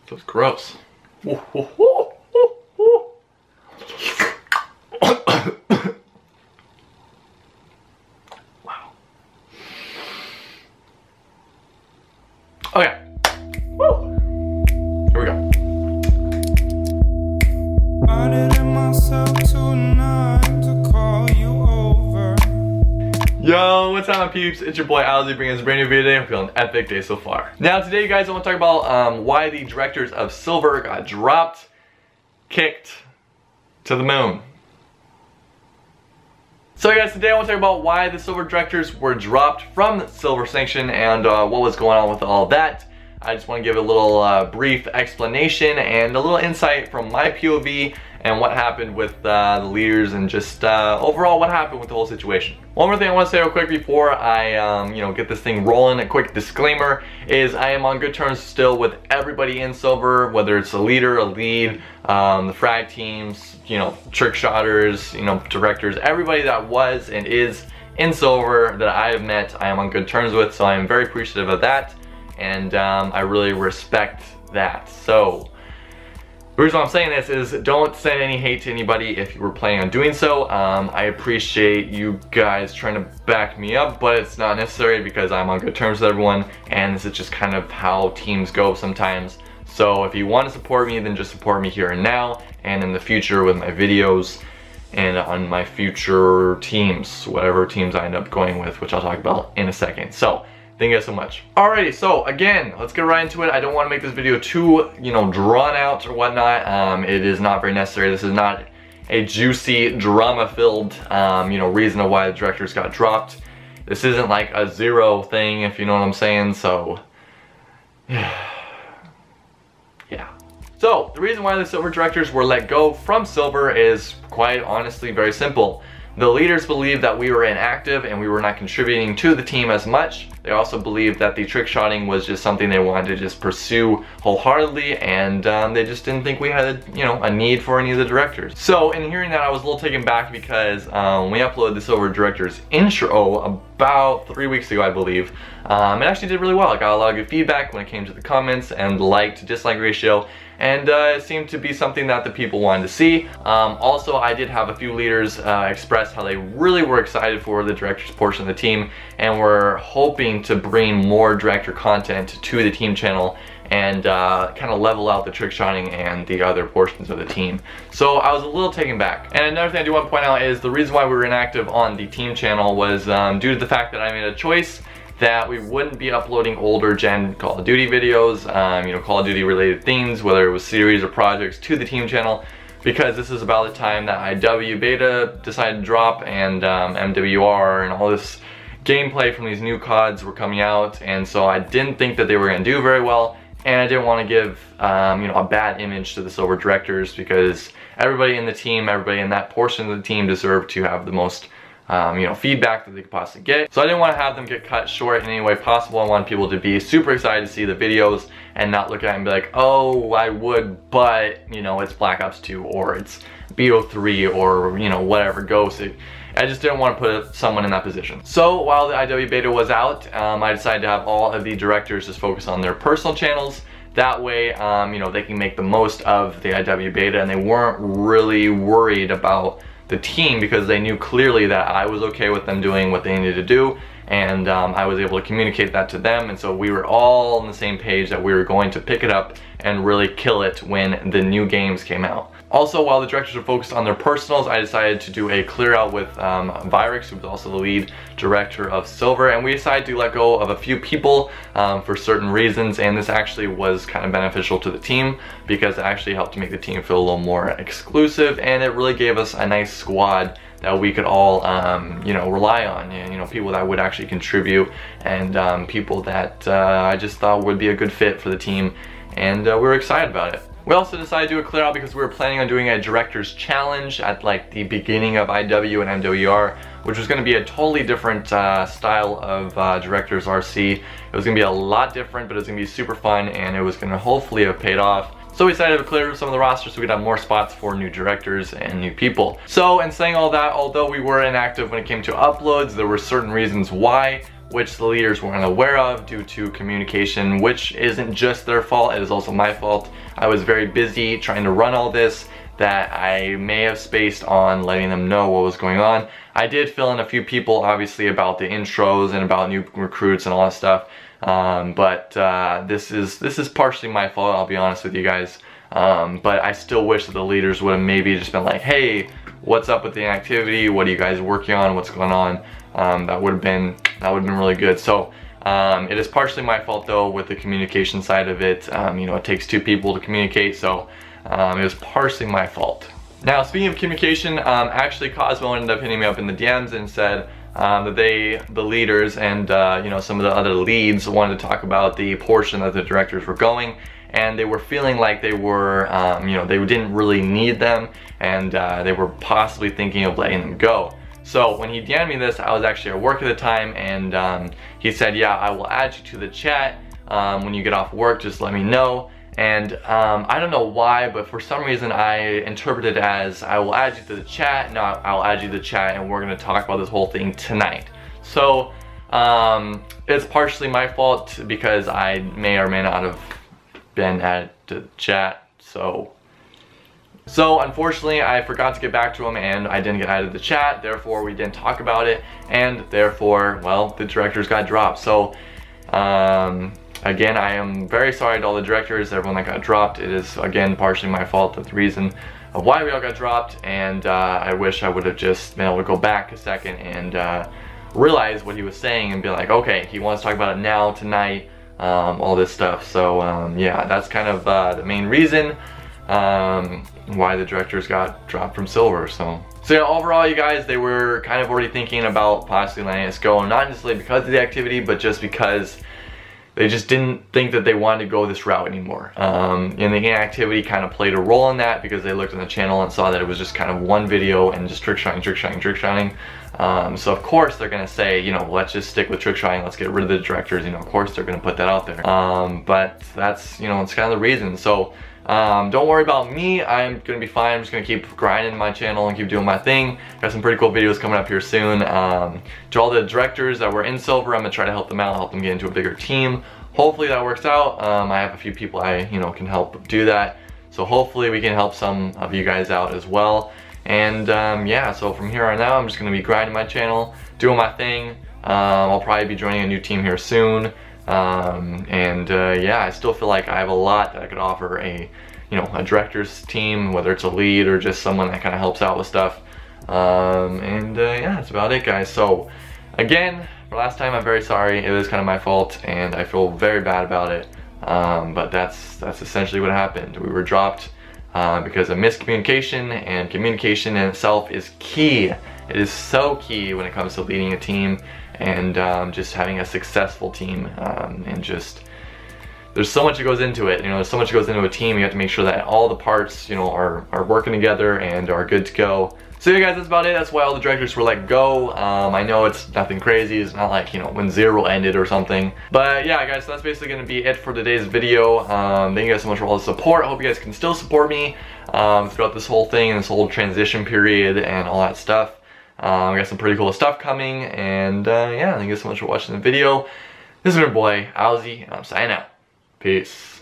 That's gross. Wow. Okay. Woo. Here we go. Yo, what's up, peeps? It's your boy Auizy bringing us a brand new video today. I'm feeling an epic day so far. Now today, you guys, I want to talk about why the directors of Silver got dropped, kicked to the moon. So guys, today I want to talk about why the Silver directors were dropped from Silver Sanction and what was going on with all that. I just want to give a little brief explanation and a little insight from my POV and what happened with the leaders and just overall what happened with the whole situation. One more thing I want to say real quick before I get this thing rolling, a quick disclaimer is I am on good terms still with everybody in Silver, whether it's a leader, a lead, the frag teams, trick shotters, directors, everybody that was and is in Silver that I have met, I am on good terms with, so I am very appreciative of that. And I really respect that. So the reason why I'm saying this is don't send any hate to anybody if you were planning on doing so. I appreciate you guys trying to back me up, but it's not necessary because I'm on good terms with everyone and this is just kind of how teams go sometimes. So if you want to support me, then just support me here and now and in the future with my videos and on my future teams, whatever teams I end up going with, which I'll talk about in a second. So thank you guys so much. Alrighty, so again, let's get right into it. I don't want to make this video too, drawn out or whatnot. It is not very necessary. This is not a juicy, drama-filled, reason of why the directors got dropped. This isn't like a zero thing, if you know what I'm saying, so, yeah. So, the reason why the Silver directors were let go from Silver is quite honestly very simple. The leaders believed that we were inactive and we were not contributing to the team as much. They also believed that the trick shotting was just something they wanted to just pursue wholeheartedly, and they just didn't think we had a need for any of the directors. So in hearing that, I was a little taken back because we uploaded the Silver directors intro about 3 weeks ago, I believe. It actually did really well. I got a lot of good feedback when it came to the comments and the like to dislike ratio, and it seemed to be something that the people wanted to see. Also, I did have a few leaders express how they really were excited for the director's portion of the team and were hoping to bring more director content to the team channel and kind of level out the trick shotting and the other portions of the team. So I was a little taken back. And another thing I do want to point out is the reason why we were inactive on the team channel was due to the fact that I made a choice that we wouldn't be uploading older gen Call of Duty videos, Call of Duty related things, whether it was series or projects, to the team channel, because this is about the time that IW beta decided to drop and MWR and all this gameplay from these new CODs were coming out, and so I didn't think that they were going to do very well, and I didn't want to give a bad image to the Silver directors because everybody in the team, everybody in that portion of the team deserved to have the most feedback that they could possibly get. So I didn't want to have them get cut short in any way possible. I wanted people to be super excited to see the videos and not look at it and be like, oh, I would, but, it's Black Ops 2 or it's BO3 or, whatever, Ghost. I just didn't want to put someone in that position. So while the IW beta was out, I decided to have all of the directors just focus on their personal channels. That way, they can make the most of the IW beta and they weren't really worried about the team because they knew clearly that I was okay with them doing what they needed to do, and I was able to communicate that to them, and so we were all on the same page that we were going to pick it up and really kill it when the new games came out. Also, while the directors were focused on their personals, I decided to do a clear out with Virix, who was also the lead director of Silver, and we decided to let go of a few people for certain reasons, and this actually was kind of beneficial to the team because it actually helped to make the team feel a little more exclusive, and it really gave us a nice squad that we could all rely on, people that would actually contribute and people that I just thought would be a good fit for the team, and we were excited about it. We also decided to do a clear out because we were planning on doing a director's challenge at like the beginning of IW and MWR, which was going to be a totally different style of director's RC. It was going to be a lot different, but it was going to be super fun, and it was going to hopefully have paid off. So we decided to clear some of the rosters so we could have more spots for new directors and new people. So in saying all that, although we were inactive when it came to uploads, there were certain reasons why which the leaders weren't aware of due to communication, which isn't just their fault, it is also my fault. I was very busy trying to run all this that I may have spaced on letting them know what was going on. I did fill in a few people, obviously, about the intros and about new recruits and all that stuff, but this is partially my fault, I'll be honest with you guys. But I still wish that the leaders would have maybe just been like, hey, what's up with the activity? What are you guys working on? What's going on? That would have been really good. So it is partially my fault though with the communication side of it. You know, it takes two people to communicate, so it was partially my fault. Now, speaking of communication, actually Cosmo ended up hitting me up in the DMs and said that the leaders and you know, some of the other leads wanted to talk about the portion that the directors were going, and they were feeling like they were, you know, they didn't really need them, and they were possibly thinking of letting them go. So when he DM'd me this, I was actually at work at the time, and he said, yeah, I will add you to the chat. When you get off work, just let me know. And I don't know why, but for some reason I interpreted it as, I will add you to the chat, no, I'll add you to the chat, and we're gonna talk about this whole thing tonight. So it's partially my fault because I may or may not have been added to the chat. So unfortunately I forgot to get back to him, and I didn't get added to the chat, therefore we didn't talk about it, and therefore, well, the directors got dropped. So again, I am very sorry to all the directors, everyone that got dropped. It is, again, partially my fault. That's the reason of why we all got dropped, and I wish I would have just been able to go back a second and realize what he was saying and be like, okay, he wants to talk about it now, tonight, all this stuff. So yeah, that's kind of the main reason why the directors got dropped from Silver. So yeah, overall, you guys, they were kind of already thinking about possibly letting us go, not necessarily because of the activity, but just because they just didn't think that they wanted to go this route anymore. And the inactivity kind of played a role in that, because they looked on the channel and saw that it was just kind of one video and just trick shotting. So of course they're gonna say, you know, let's just stick with trick shotting, let's get rid of the directors, you know, of course they're gonna put that out there. But that's, you know, it's kind of the reason. So don't worry about me, I'm gonna be fine. I'm just gonna keep grinding my channel and keep doing my thing. Got some pretty cool videos coming up here soon. To all the directors that were in Silver, I'm gonna try to help them out, help them get into a bigger team. Hopefully that works out. I have a few people I, you know, can help do that. So hopefully we can help some of you guys out as well. And yeah, so from here on out, I'm just gonna be grinding my channel, doing my thing. I'll probably be joining a new team here soon. Yeah, I still feel like I have a lot that I could offer a director's team, whether it's a lead or just someone that kind of helps out with stuff. Yeah, that's about it, guys. So again, for last time, I'm very sorry. It was kind of my fault, and I feel very bad about it. But that's essentially what happened. We were dropped because of miscommunication, and communication in itself is key. It is so key when it comes to leading a team and just having a successful team, and just there's so much that goes into it. You know, there's so much that goes into a team. You have to make sure that all the parts, you know, are working together and are good to go. So yeah, guys, that's about it. That's why all the directors were let go. I know it's nothing crazy. It's not like, you know, when Zero ended or something. But yeah, guys, so that's basically going to be it for today's video. Thank you guys so much for all the support. I hope you guys can still support me throughout this whole thing and this whole transition period and all that stuff. We got some pretty cool stuff coming, and yeah, thank you so much for watching the video. This is your boy, Auizy, and I'm signing out. Peace.